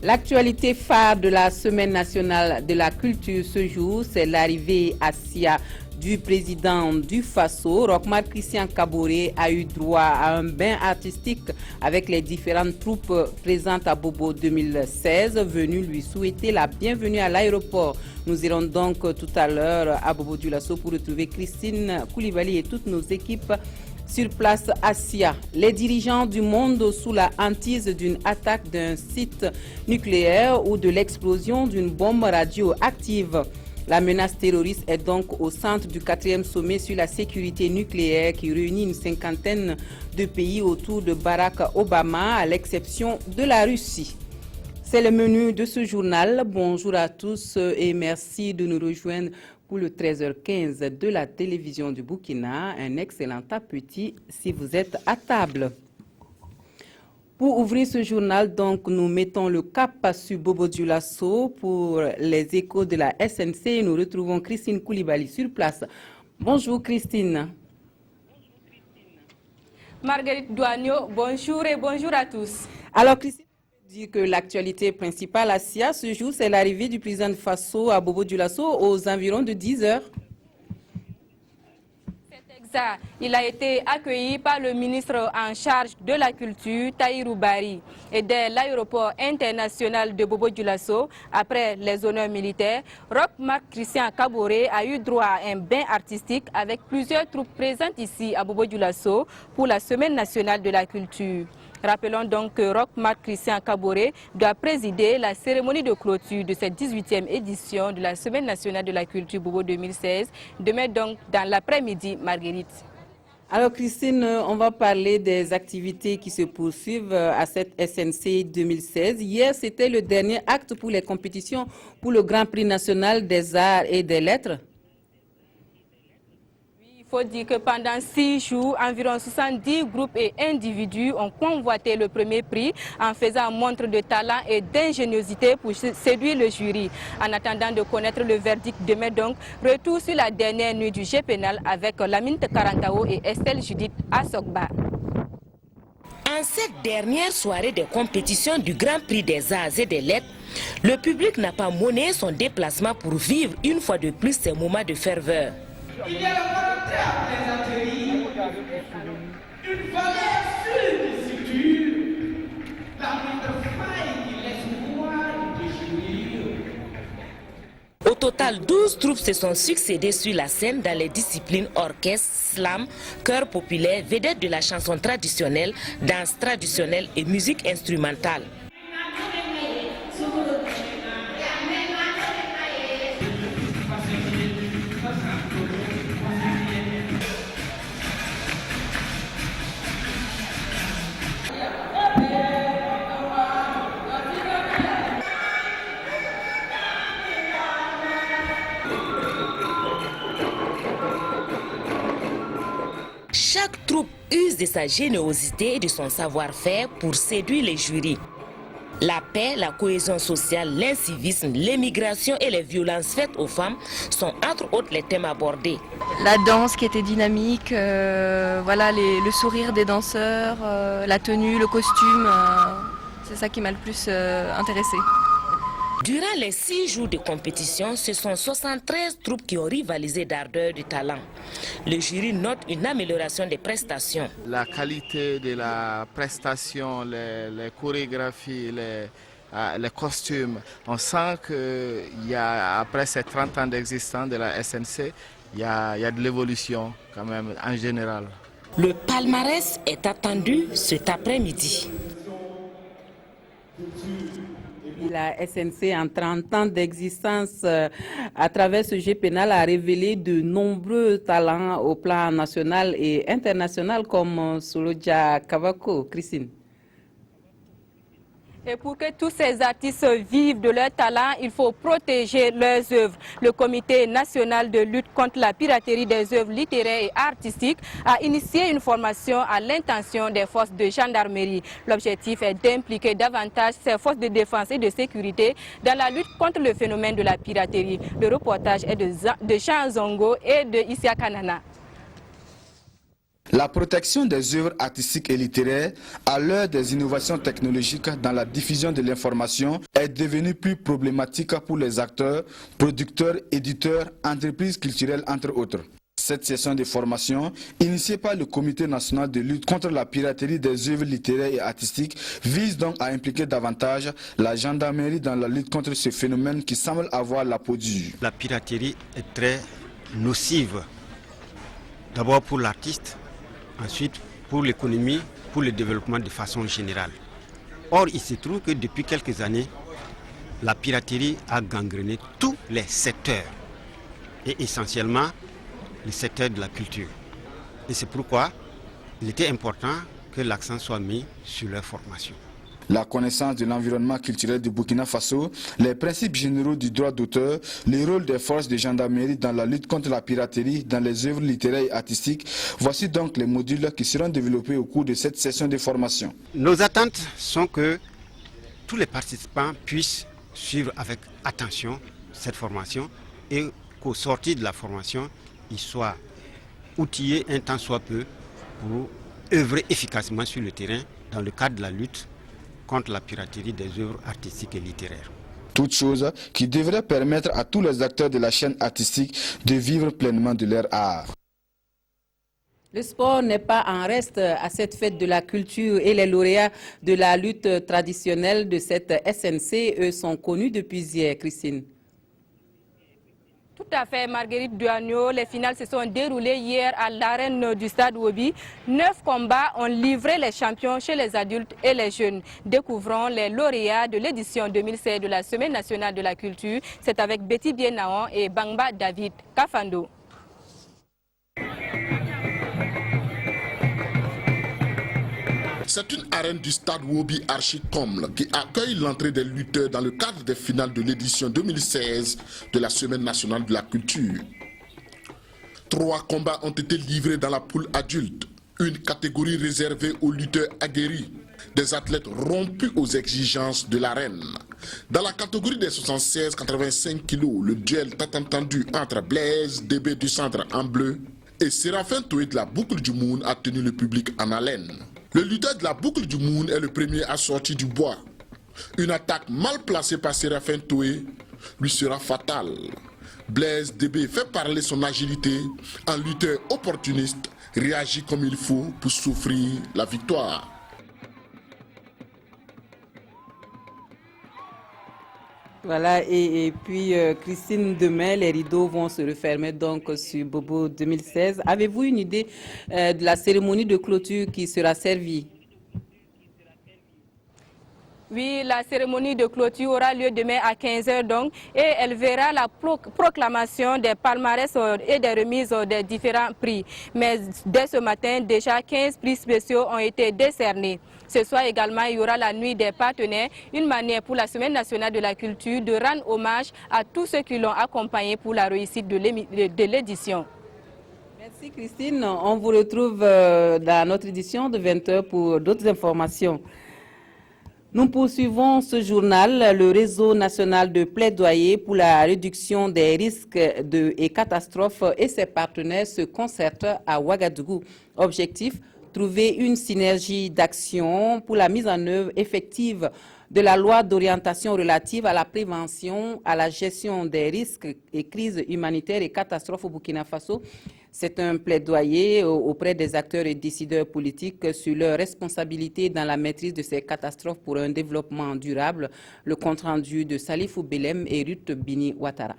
L'actualité phare de la Semaine nationale de la culture ce jour, c'est l'arrivée à Sia du président du Faso. Roch-Marc Christian Kaboré a eu droit à un bain artistique avec les différentes troupes présentes à Bobo 2016, venues lui souhaiter la bienvenue à l'aéroport. Nous irons donc tout à l'heure à Bobo Dioulasso pour retrouver Christine Koulibaly et toutes nos équipes sur place à Sia. Les dirigeants du monde sous la hantise d'une attaque d'un site nucléaire ou de l'explosion d'une bombe radioactive. La menace terroriste est donc au centre du 4e sommet sur la sécurité nucléaire qui réunit une cinquantaine de pays autour de Barack Obama, à l'exception de la Russie. C'est le menu de ce journal. Bonjour à tous et merci de nous rejoindre pour le 13h15 de la télévision du Burkina. Un excellent appétit si vous êtes à table. Pour ouvrir ce journal, donc, nous mettons le cap sur Bobo Dioulasso pour les échos de la SNC. Nous retrouvons Christine Koulibaly sur place. Bonjour Christine. Marguerite Douagno, bonjour et bonjour à tous. Alors Christine, dire que l'actualité principale à Sia ce jour, c'est l'arrivée du président de Faso à Bobo Dioulasso aux environs de 10 heures. C'est exact. Il a été accueilli par le ministre en charge de la culture, Tahirou Barry. Et dès l'aéroport international de Bobo Dioulasso, après les honneurs militaires, Roch-Marc Christian Kaboré a eu droit à un bain artistique avec plusieurs troupes présentes ici à Bobo Dioulasso pour la Semaine nationale de la culture. Rappelons donc que Roch-Marc Christian Kaboré doit présider la cérémonie de clôture de cette 18e édition de la Semaine nationale de la culture Bobo 2016. Demain donc dans l'après-midi, Marguerite. Alors Christine, on va parler des activités qui se poursuivent à cette SNC 2016. Hier, c'était le dernier acte pour les compétitions pour le Grand Prix national des arts et des lettres. Il faut dire que pendant 6 jours, environ 70 groupes et individus ont convoité le premier prix en faisant montre de talent et d'ingéniosité pour séduire le jury. En attendant de connaître le verdict demain donc, retour sur la dernière nuit du jeu pénal avec Lamine Karantao et Estelle Judith Assogba. En cette dernière soirée des compétitions du Grand Prix des Arts et des Lettres, le public n'a pas monnaie son déplacement pour vivre une fois de plus ces moments de ferveur. Il y a la volonté à présenter une valeur sûre, l'armée de faille qui laisse voir de jouir. Au total, 12 troupes se sont succédées sur la scène dans les disciplines orchestre, slam, chœur populaire, vedette de la chanson traditionnelle, danse traditionnelle et musique instrumentale. Chaque troupe use de sa générosité et de son savoir-faire pour séduire les jurys. La paix, la cohésion sociale, l'incivisme, l'émigration et les violences faites aux femmes sont entre autres les thèmes abordés. La danse qui était dynamique, voilà, le sourire des danseurs, la tenue, le costume, c'est ça qui m'a le plus intéressé. Durant les 6 jours de compétition, ce sont 73 troupes qui ont rivalisé d'ardeur de talent. Le jury note une amélioration des prestations. La qualité de la prestation, les chorégraphies, les costumes, on sent qu'après ces 30 ans d'existence de la SNC, il y a de l'évolution quand même en général. Le palmarès est attendu cet après-midi. La SNC, en 30 ans d'existence, à travers ce jeu pénal, a révélé de nombreux talents au plan national et international, comme Solodja Kavako. Christine. Et pour que tous ces artistes vivent de leur talent, il faut protéger leurs œuvres. Le Comité national de lutte contre la piraterie des œuvres littéraires et artistiques a initié une formation à l'intention des forces de gendarmerie. L'objectif est d'impliquer davantage ces forces de défense et de sécurité dans la lutte contre le phénomène de la piraterie. Le reportage est de Jean Zongo et de Isia Kanana. La protection des œuvres artistiques et littéraires à l'heure des innovations technologiques dans la diffusion de l'information est devenue plus problématique pour les acteurs, producteurs, éditeurs, entreprises culturelles entre autres. Cette session de formation, initiée par le Comité national de lutte contre la piraterie des œuvres littéraires et artistiques, vise donc à impliquer davantage la gendarmerie dans la lutte contre ce phénomène qui semble avoir la peau dure. La piraterie est très nocive, d'abord pour l'artiste, ensuite pour l'économie, pour le développement de façon générale. Or, il se trouve que depuis quelques années, la piraterie a gangréné tous les secteurs, et essentiellement le secteur de la culture. Et c'est pourquoi il était important que l'accent soit mis sur leur formation. La connaissance de l'environnement culturel du Burkina Faso, les principes généraux du droit d'auteur, les rôles des forces de gendarmerie dans la lutte contre la piraterie dans les œuvres littéraires et artistiques, voici donc les modules qui seront développés au cours de cette session de formation. Nos attentes sont que tous les participants puissent suivre avec attention cette formation et qu'au sortir de la formation, ils soient outillés un tant soit peu pour œuvrer efficacement sur le terrain dans le cadre de la lutte contre la piraterie des œuvres artistiques et littéraires. Toute chose qui devrait permettre à tous les acteurs de la chaîne artistique de vivre pleinement de leur art. Le sport n'est pas en reste à cette fête de la culture et les lauréats de la lutte traditionnelle de cette SNC, eux, sont connus depuis hier. Christine. Tout à fait, Marguerite Duagno. Les finales se sont déroulées hier à l'arène du stade Wobi. 9 combats ont livré les champions chez les adultes et les jeunes. Découvrons les lauréats de l'édition 2016 de la Semaine nationale de la culture. C'est avec Betty Bienaon et Bangba David Kafando. C'est une arène du stade Wobi Archicomble qui accueille l'entrée des lutteurs dans le cadre des finales de l'édition 2016 de la Semaine nationale de la culture. 3 combats ont été livrés dans la poule adulte, une catégorie réservée aux lutteurs aguerris, des athlètes rompus aux exigences de l'arène. Dans la catégorie des 76-85 kg, le duel tant entendu entre Blaise DB du centre en bleu et Séraphin Toé de la boucle du Moon a tenu le public en haleine. Le lutteur de la boucle du Moon est le premier à sortir du bois. Une attaque mal placée par Séraphin Toé lui sera fatale. Blaise DB fait parler son agilité, un lutteur opportuniste réagit comme il faut pour souffrir la victoire. Voilà, et puis Christine, demain, les rideaux vont se refermer donc sur Bobo 2016. Avez-vous une idée de la cérémonie de clôture qui sera servie? Oui, la cérémonie de clôture aura lieu demain à 15h donc et elle verra la proclamation des palmarès et des remises des différents prix. Mais dès ce matin, déjà 15 prix spéciaux ont été décernés. Ce soir également, il y aura la nuit des partenaires, une manière pour la Semaine nationale de la culture de rendre hommage à tous ceux qui l'ont accompagné pour la réussite de l'édition. Merci Christine, on vous retrouve dans notre édition de 20h pour d'autres informations. Nous poursuivons ce journal. Le réseau national de plaidoyer pour la réduction des risques et catastrophes et ses partenaires se concertent à Ouagadougou. Objectif, trouver une synergie d'action pour la mise en œuvre effective de la loi d'orientation relative à la prévention, à la gestion des risques et crises humanitaires et catastrophes au Burkina Faso. C'est un plaidoyer auprès des acteurs et décideurs politiques sur leur responsabilité dans la maîtrise de ces catastrophes pour un développement durable. Le compte-rendu de Salifou Belem et Ruth Bini Ouattara.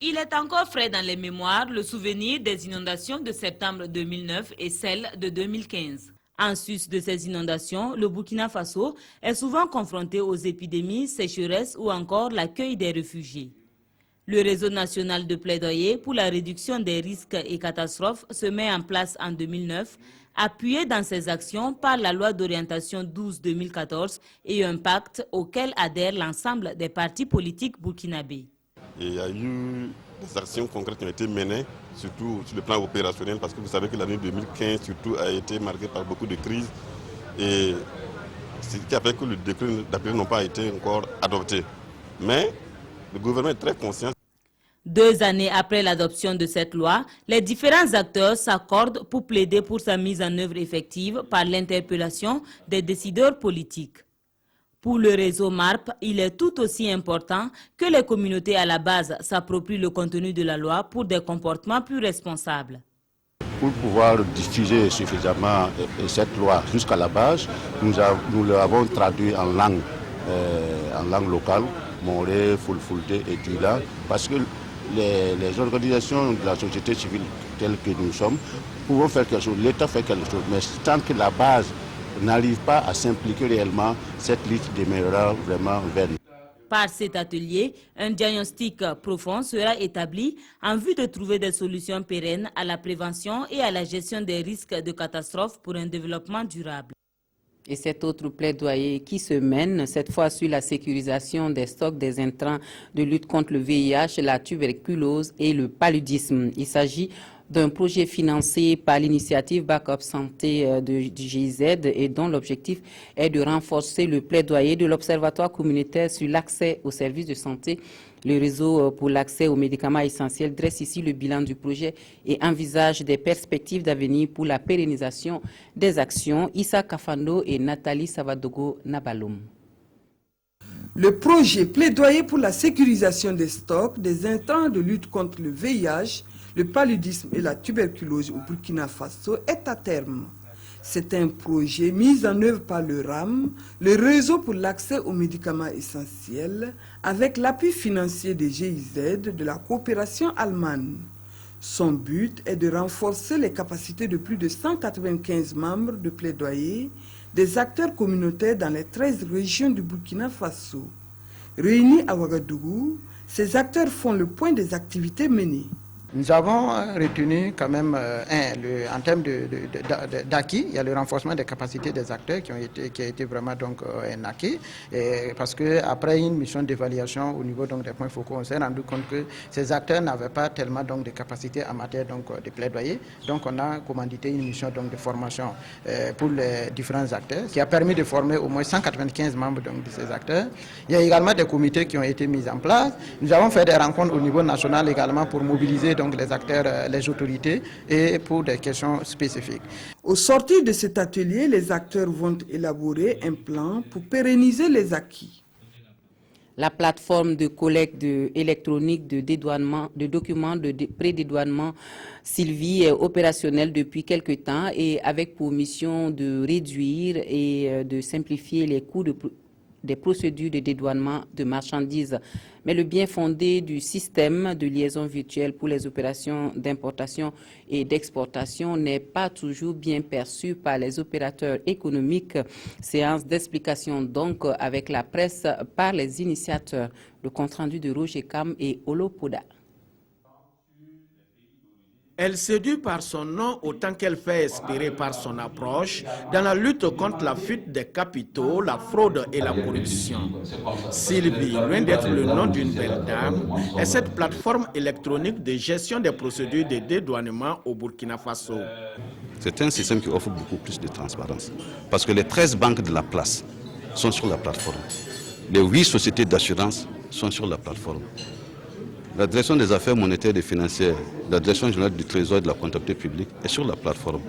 Il est encore frais dans les mémoires le souvenir des inondations de septembre 2009 et celles de 2015. En sus de ces inondations, le Burkina Faso est souvent confronté aux épidémies, sécheresses ou encore l'accueil des réfugiés. Le réseau national de plaidoyer pour la réduction des risques et catastrophes se met en place en 2009, appuyé dans ses actions par la loi d'orientation 12-2014 et un pacte auquel adhère l'ensemble des partis politiques burkinabés. Il y a eu des actions concrètes qui ont été menées, surtout sur le plan opérationnel, parce que vous savez que l'année 2015 surtout a été marquée par beaucoup de crises. Et ce qui a fait que le décret n'ont pas été encore adopté. Mais le gouvernement est très conscient. 2 années après l'adoption de cette loi, les différents acteurs s'accordent pour plaider pour sa mise en œuvre effective par l'interpellation des décideurs politiques. Pour le réseau MARP, il est tout aussi important que les communautés à la base s'approprient le contenu de la loi pour des comportements plus responsables. Pour pouvoir diffuser suffisamment cette loi jusqu'à la base, nous l'avons traduit en langue locale, Moré, Fulfulde et Dila, parce que les organisations de la société civile telles que nous sommes pouvons faire quelque chose, l'État fait quelque chose, mais tant que la base n'arrive pas à s'impliquer réellement, cette liste demeurera vraiment vaine. Par cet atelier, un diagnostic profond sera établi en vue de trouver des solutions pérennes à la prévention et à la gestion des risques de catastrophes pour un développement durable. Et cet autre plaidoyer qui se mène, cette fois sur la sécurisation des stocks des intrants de lutte contre le VIH, la tuberculose et le paludisme. Il s'agit d'un projet financé par l'initiative Backup Santé du GIZ et dont l'objectif est de renforcer le plaidoyer de l'Observatoire communautaire sur l'accès aux services de santé. Le réseau pour l'accès aux médicaments essentiels dresse ici le bilan du projet et envisage des perspectives d'avenir pour la pérennisation des actions. Issa Kafando et Nathalie Savadogo Nabaloum. Le projet plaidoyer pour la sécurisation des stocks des intrants de lutte contre le VIH, le paludisme et la tuberculose au Burkina Faso est à terme. C'est un projet mis en œuvre par le RAM, le réseau pour l'accès aux médicaments essentiels, avec l'appui financier des GIZ de la coopération allemande. Son but est de renforcer les capacités de plus de 195 membres de plaidoyer des acteurs communautaires dans les 13 régions du Burkina Faso. Réunis à Ouagadougou, ces acteurs font le point des activités menées. Nous avons retenu quand même, en termes d'acquis, il y a le renforcement des capacités des acteurs qui a été vraiment donc, un acquis. Parce qu'après une mission d'évaluation au niveau donc, des points focaux, on s'est rendu compte que ces acteurs n'avaient pas tellement donc, de capacités en matière donc, de plaidoyer. Donc on a commandité une mission donc, de formation pour les différents acteurs qui a permis de former au moins 195 membres donc, de ces acteurs. Il y a également des comités qui ont été mis en place. Nous avons fait des rencontres au niveau national également pour mobiliser donc les acteurs, les autorités et pour des questions spécifiques. Au sortir de cet atelier, les acteurs vont élaborer un plan pour pérenniser les acquis. La plateforme de collecte électronique de dédouanement, de documents de pré-dédouanement Sylvie est opérationnelle depuis quelque temps et avec pour mission de réduire et de simplifier les coûts des procédures de dédouanement de marchandises. Mais le bien fondé du système de liaison virtuelle pour les opérations d'importation et d'exportation n'est pas toujours bien perçu par les opérateurs économiques. Séance d'explication donc avec la presse par les initiateurs. Le compte-rendu de Roger Kam et Olo Poda. Elle séduit par son nom autant qu'elle fait espérer par son approche dans la lutte contre la fuite des capitaux, la fraude et la corruption. Sylvie, loin d'être le nom d'une belle dame, est cette plateforme électronique de gestion des procédures de dédouanement au Burkina Faso. C'est un système qui offre beaucoup plus de transparence parce que les 13 banques de la place sont sur la plateforme. Les 8 sociétés d'assurance sont sur la plateforme. La direction des affaires monétaires et financières, la direction générale du Trésor et de la comptabilité publique est sur la plateforme.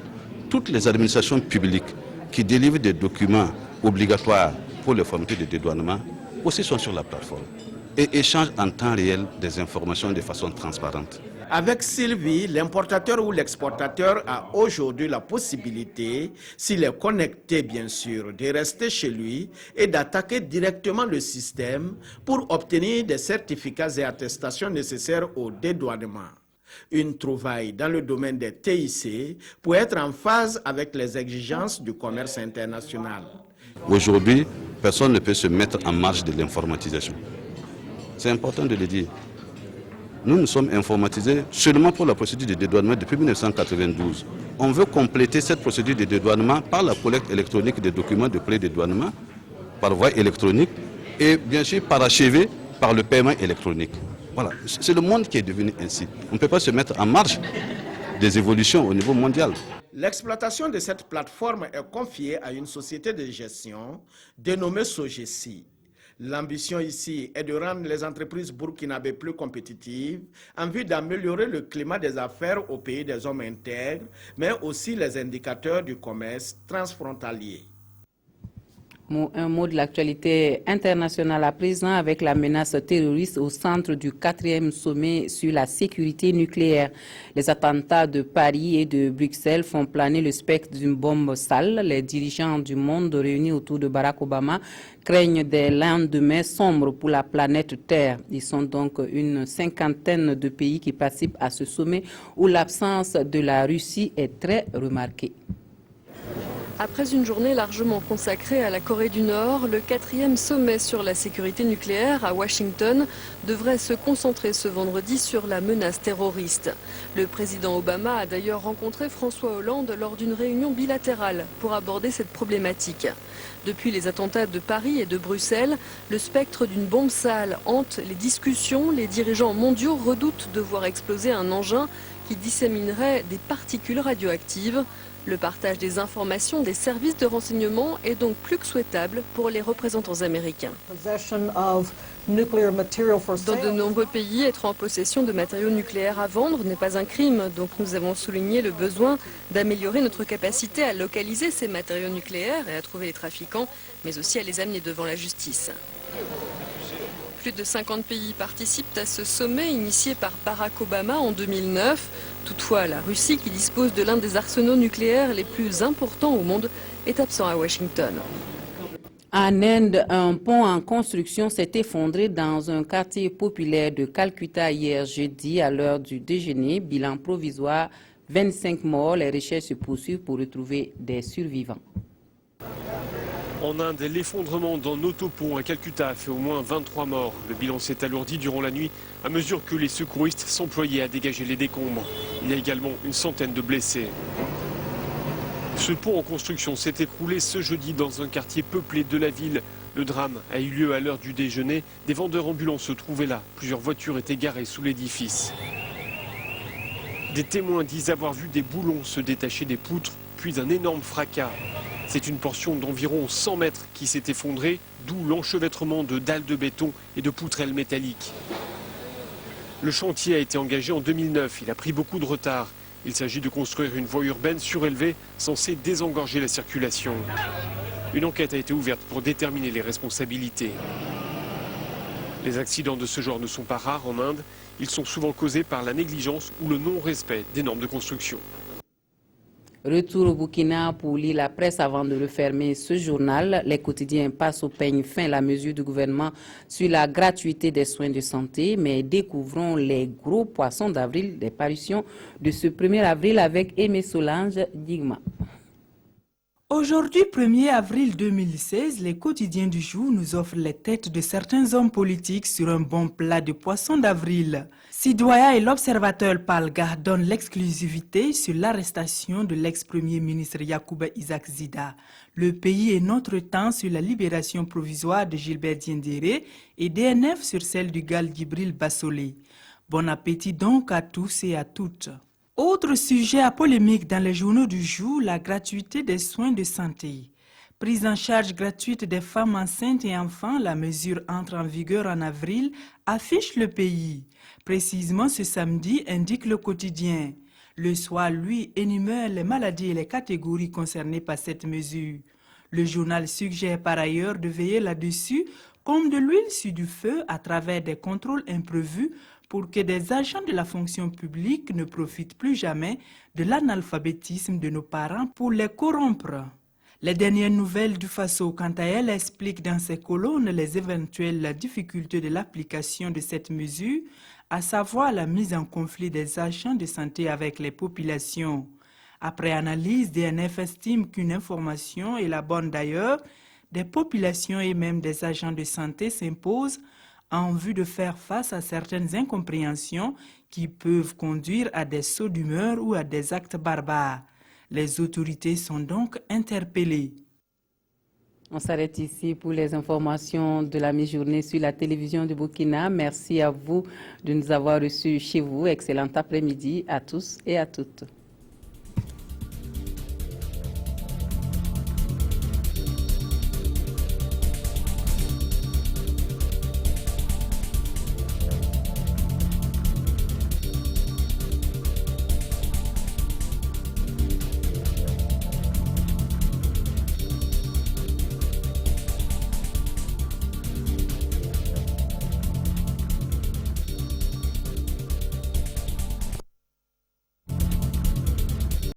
Toutes les administrations publiques qui délivrent des documents obligatoires pour les formalités de dédouanement aussi sont sur la plateforme et échangent en temps réel des informations de façon transparente. Avec Sylvie, l'importateur ou l'exportateur a aujourd'hui la possibilité, s'il est connecté bien sûr, de rester chez lui et d'attaquer directement le système pour obtenir des certificats et attestations nécessaires au dédouanement. Une trouvaille dans le domaine des TIC pour être en phase avec les exigences du commerce international. Aujourd'hui, personne ne peut se mettre en marge de l'informatisation. C'est important de le dire. Nous nous sommes informatisés seulement pour la procédure de dédouanement depuis 1992. On veut compléter cette procédure de dédouanement par la collecte électronique des documents de pré-dédouanement par voie électronique et bien sûr parachevé par le paiement électronique. Voilà, c'est le monde qui est devenu ainsi. On ne peut pas se mettre en marge des évolutions au niveau mondial. L'exploitation de cette plateforme est confiée à une société de gestion dénommée Sogesi. L'ambition ici est de rendre les entreprises burkinabées plus compétitives en vue d'améliorer le climat des affaires au pays des hommes intègres, mais aussi les indicateurs du commerce transfrontalier. Un mot de l'actualité internationale à présent avec la menace terroriste au centre du 4e sommet sur la sécurité nucléaire. Les attentats de Paris et de Bruxelles font planer le spectre d'une bombe sale. Les dirigeants du monde réunis autour de Barack Obama craignent des lendemains sombres pour la planète Terre. Ils sont donc une cinquantaine de pays qui participent à ce sommet où l'absence de la Russie est très remarquée. Après une journée largement consacrée à la Corée du Nord, le 4e sommet sur la sécurité nucléaire à Washington devrait se concentrer ce vendredi sur la menace terroriste. Le président Obama a d'ailleurs rencontré François Hollande lors d'une réunion bilatérale pour aborder cette problématique. Depuis les attentats de Paris et de Bruxelles, le spectre d'une bombe sale hante les discussions. Les dirigeants mondiaux redoutent de voir exploser un engin qui disséminerait des particules radioactives. Le partage des informations des services de renseignement est donc plus que souhaitable pour les représentants américains. Dans de nombreux pays, être en possession de matériaux nucléaires à vendre n'est pas un crime. Donc nous avons souligné le besoin d'améliorer notre capacité à localiser ces matériaux nucléaires et à trouver les trafiquants, mais aussi à les amener devant la justice. Plus de 50 pays participent à ce sommet initié par Barack Obama en 2009. Toutefois, la Russie, qui dispose de l'un des arsenaux nucléaires les plus importants au monde, est absent à Washington. En Inde, un pont en construction s'est effondré dans un quartier populaire de Calcutta hier jeudi à l'heure du déjeuner. Bilan provisoire, 25 morts. Les recherches se poursuivent pour retrouver des survivants. En Inde, l'effondrement d'un autopont à Calcutta a fait au moins 23 morts. Le bilan s'est alourdi durant la nuit à mesure que les secouristes s'employaient à dégager les décombres. Il y a également une centaine de blessés. Ce pont en construction s'est écroulé ce jeudi dans un quartier peuplé de la ville. Le drame a eu lieu à l'heure du déjeuner. Des vendeurs ambulants se trouvaient là. Plusieurs voitures étaient garées sous l'édifice. Des témoins disent avoir vu des boulons se détacher des poutres, puis un énorme fracas. C'est une portion d'environ 100 mètres qui s'est effondrée, d'où l'enchevêtrement de dalles de béton et de poutrelles métalliques. Le chantier a été engagé en 2009, il a pris beaucoup de retard. Il s'agit de construire une voie urbaine surélevée censée désengorger la circulation. Une enquête a été ouverte pour déterminer les responsabilités. Les accidents de ce genre ne sont pas rares en Inde. Ils sont souvent causés par la négligence ou le non-respect des normes de construction. Retour au Burkina pour lire la presse avant de refermer ce journal. Les quotidiens passent au peigne fin la mesure du gouvernement sur la gratuité des soins de santé, mais découvrons les gros poissons d'avril, des parutions de ce 1er avril avec Aimé Solange Digma. Aujourd'hui, 1er avril 2016, les quotidiens du jour nous offrent les têtes de certains hommes politiques sur un bon plat de poisson d'avril. Sidoya et l'Observateur Palga donnent l'exclusivité sur l'arrestation de l'ex-premier ministre Yacouba Isaac Zida. Le pays est notre temps sur la libération provisoire de Gilbert Diendéré et DNF sur celle du Gal Djibril Bassolé. Bon appétit donc à tous et à toutes. Autre sujet à polémique dans les journaux du jour, la gratuité des soins de santé. Prise en charge gratuite des femmes enceintes et enfants, la mesure entre en vigueur en avril, affiche le pays. Précisément ce samedi, indique le quotidien. Le soir, lui, énumère les maladies et les catégories concernées par cette mesure. Le journal suggère par ailleurs de veiller là-dessus comme de l'huile sur du feu à travers des contrôles imprévus pour que des agents de la fonction publique ne profitent plus jamais de l'analphabétisme de nos parents pour les corrompre. Les dernières nouvelles du Faso, quant à elles, expliquent dans ces colonnes les éventuelles difficultés de l'application de cette mesure, à savoir la mise en conflit des agents de santé avec les populations. Après analyse, DNF estime qu'une information, et la bonne d'ailleurs, des populations et même des agents de santé s'impose en vue de faire face à certaines incompréhensions qui peuvent conduire à des sauts d'humeur ou à des actes barbares. Les autorités sont donc interpellées. On s'arrête ici pour les informations de la mi-journée sur la télévision du Burkina. Merci à vous de nous avoir reçus chez vous. Excellent après-midi à tous et à toutes.